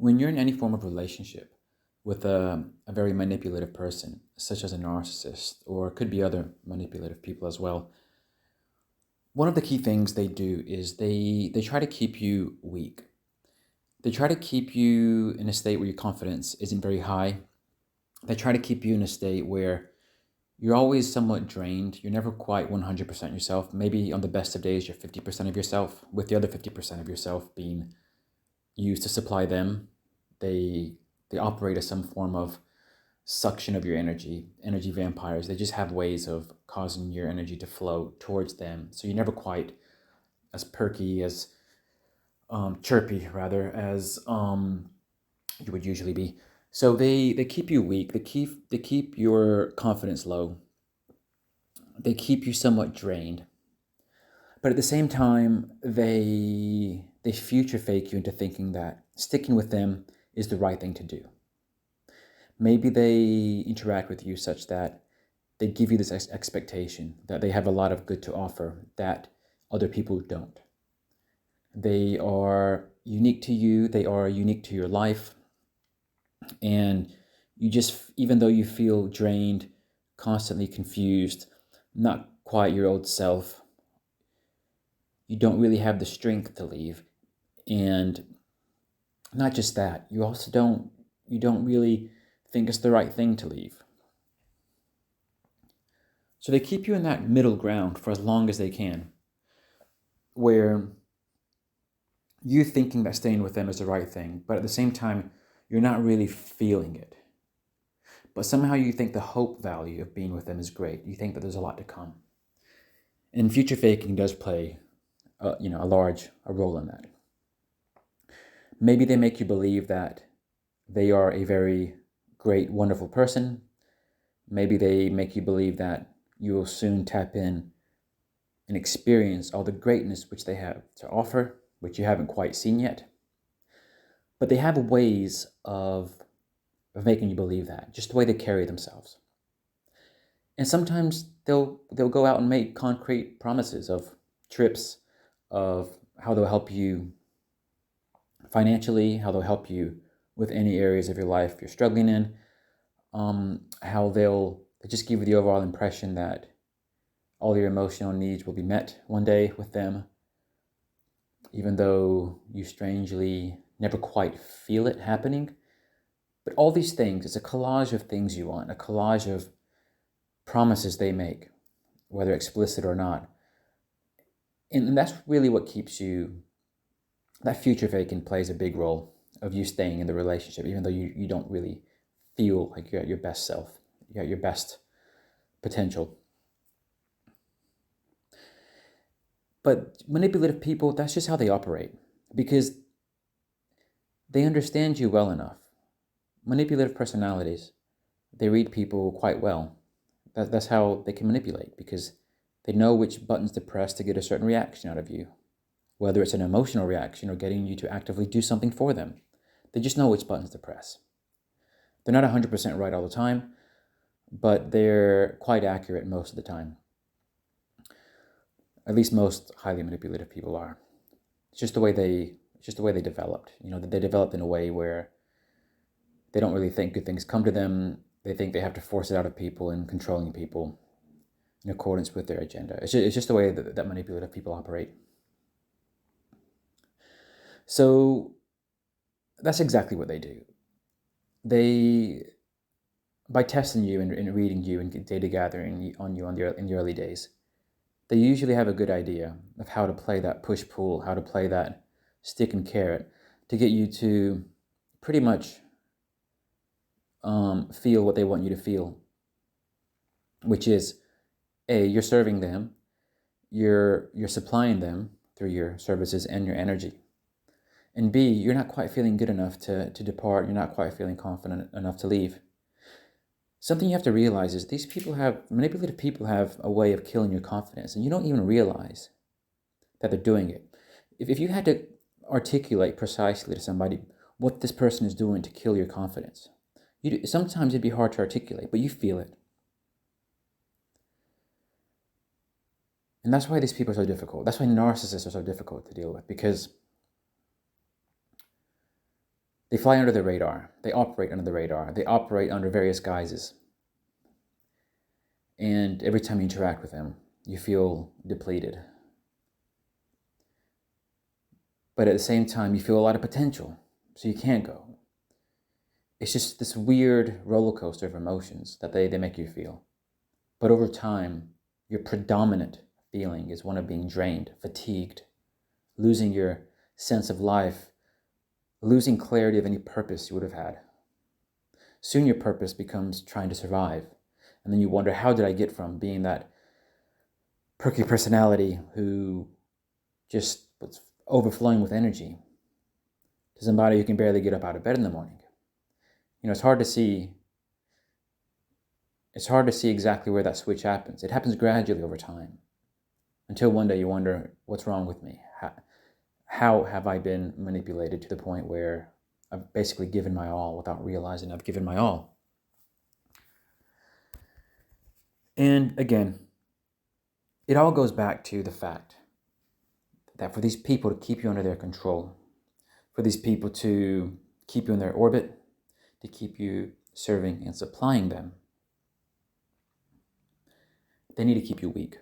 When you're in any form of relationship with a very manipulative person, such as a narcissist, or it could be other manipulative people as well, one of the key things they do is they try to keep you weak. They try to keep you in a state where your confidence isn't very high. They try to keep you in a state where you're always somewhat drained. You're never quite 100% yourself. Maybe on the best of days, you're 50% of yourself, with the other 50% of yourself being used to supply them. They they operate as some form of suction of your energy vampires. They just have ways of causing your energy to flow towards them. So you're never quite as perky, as chirpy rather, as you would usually be. So they keep you weak. They keep your confidence low. They keep you somewhat drained. But at the same time, they future fake you into thinking that sticking with them is the right thing to do. Maybe they interact with you such that they give you this expectation that they have a lot of good to offer that other people don't. They are unique to you, they are unique to your life, and you just, even though you feel drained, constantly confused, not quite your old self, you don't really have the strength to leave. And not just that, you don't really think it's the right thing to leave. So they keep you in that middle ground for as long as they can, where you thinking that staying with them is the right thing, but at the same time, you're not really feeling it. But somehow you think the hope value of being with them is great. You think that there's a lot to come. And future faking does play, a role in that. Maybe they make you believe that they are a very great, wonderful person. Maybe they make you believe that you will soon tap in and experience all the greatness which they have to offer, which you haven't quite seen yet. But they have ways of making you believe that, just the way they carry themselves. And sometimes they'll go out and make concrete promises of trips, of how they'll help you financially, how they'll help you with any areas of your life you're struggling in, how they just give you the overall impression that all your emotional needs will be met one day with them, even though you strangely never quite feel it happening. But all these things, it's a collage of things you want, a collage of promises they make, whether explicit or not. And that's really what keeps you, that future faking plays a big role of you staying in the relationship, even though you don't really feel like you're at your best self, you're at your best potential. But manipulative people, that's just how they operate, because they understand you well enough. Manipulative personalities, they read people quite well. That's how they can manipulate, because they know which buttons to press to get a certain reaction out of you, whether it's an emotional reaction or getting you to actively do something for them. They just know which buttons to press. They're not 100% right all the time, but they're quite accurate most of the time. At least most highly manipulative people are. It's just the way they developed. They developed in a way where they don't really think good things come to them. They think they have to force it out of people and controlling people in accordance with their agenda. It's just the way that manipulative people operate. So that's exactly what they do. They, by testing you and reading you and data gathering on you in the early days, they usually have a good idea of how to play that push-pull, how to play that stick and carrot to get you to pretty much feel what they want you to feel, which is, A, you're serving them, you're supplying them through your services and your energy. And B, you're not quite feeling good enough to depart, you're not quite feeling confident enough to leave. Something you have to realize is manipulative people have a way of killing your confidence, and you don't even realize that they're doing it. If you had to articulate precisely to somebody what this person is doing to kill your confidence, sometimes it'd be hard to articulate, but you feel it. And that's why these people are so difficult. That's why narcissists are so difficult to deal with, because They fly under the radar. They operate under the radar. They operate under various guises. And every time you interact with them, you feel depleted. But at the same time, you feel a lot of potential, so you can't go. It's just this weird roller coaster of emotions that they make you feel. But over time, your predominant feeling is one of being drained, fatigued, losing your sense of life, losing clarity of any purpose you would have had. Soon your purpose becomes trying to survive. And then you wonder, how did I get from being that perky personality who just was overflowing with energy to somebody who can barely get up out of bed in the morning? It's hard to see. It's hard to see exactly where that switch happens. It happens gradually over time, until one day you wonder, what's wrong with me? How have I been manipulated to the point where I've basically given my all without realizing I've given my all? And again, it all goes back to the fact that for these people to keep you under their control, for these people to keep you in their orbit, to keep you serving and supplying them, they need to keep you weak.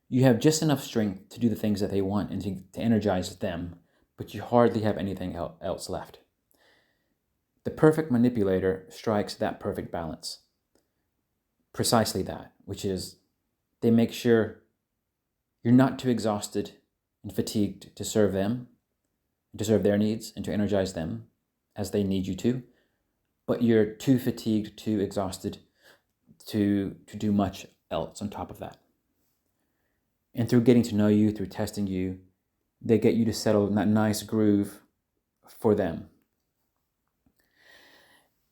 You have just enough strength to do the things that they want and to energize them, but you hardly have anything else left. The perfect manipulator strikes that perfect balance. Precisely that, which is they make sure you're not too exhausted and fatigued to serve them, to serve their needs, and to energize them as they need you to, but you're too fatigued, too exhausted to do much else on top of that. And through getting to know you, through testing you, they get you to settle in that nice groove for them.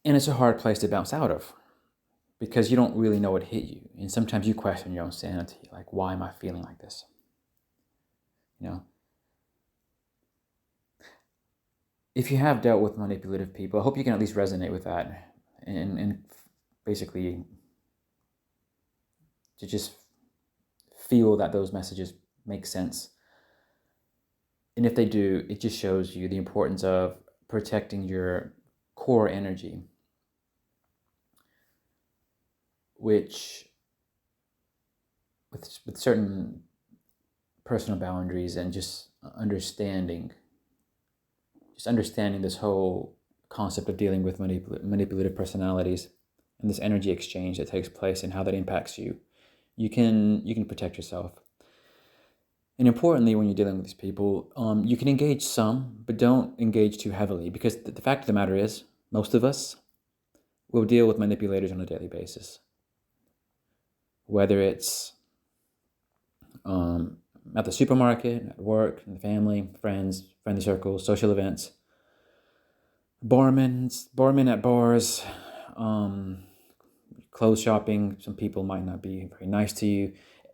And it's a hard place to bounce out of because you don't really know what hit you. And sometimes you question your own sanity, like, why am I feeling like this? If you have dealt with manipulative people, I hope you can at least resonate with that and basically to just feel that those messages make sense. And if they do, it just shows you the importance of protecting your core energy, which with certain personal boundaries and just understanding this whole concept of dealing with manipulative personalities and this energy exchange that takes place and how that impacts you, you can protect yourself. And importantly, when you're dealing with these people, you can engage some, but don't engage too heavily, because the fact of the matter is, most of us will deal with manipulators on a daily basis. Whether it's at the supermarket, at work, in the family, friends, friendly circles, social events, barmen at bars, clothes shopping. Some people might not be very nice to you.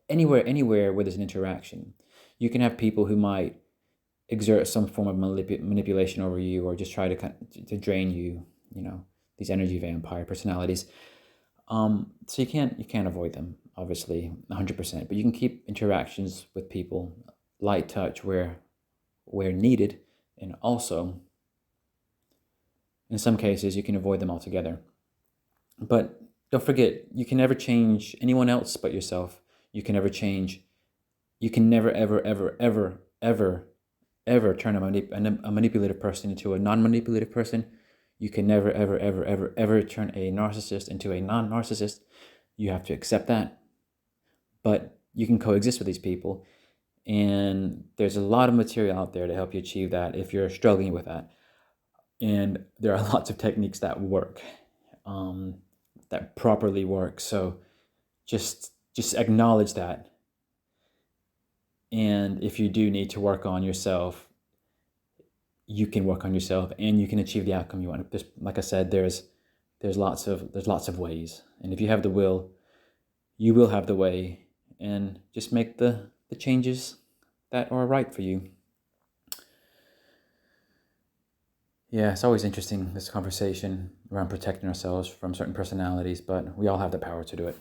Anywhere where there's an interaction, you can have people who might exert some form of manipulation over you, or just try to drain you. These energy vampire personalities. So you can't avoid them, obviously, 100%. But you can keep interactions with people, light touch where needed, and also, in some cases, you can avoid them altogether. But don't forget, you can never change anyone else but yourself. You can never, ever turn a manipulative person into a non-manipulative person. You can never, ever turn a narcissist into a non-narcissist. You have to accept that. But you can coexist with these people. And there's a lot of material out there to help you achieve that if you're struggling with that. And there are lots of techniques that work, that properly work. So just acknowledge that. And if you do need to work on yourself, you can work on yourself and you can achieve the outcome you want. Like I said, there's lots of ways. And if you have the will, you will have the way. And just make the changes that are right for you. Yeah, it's always interesting, this conversation around protecting ourselves from certain personalities, but we all have the power to do it.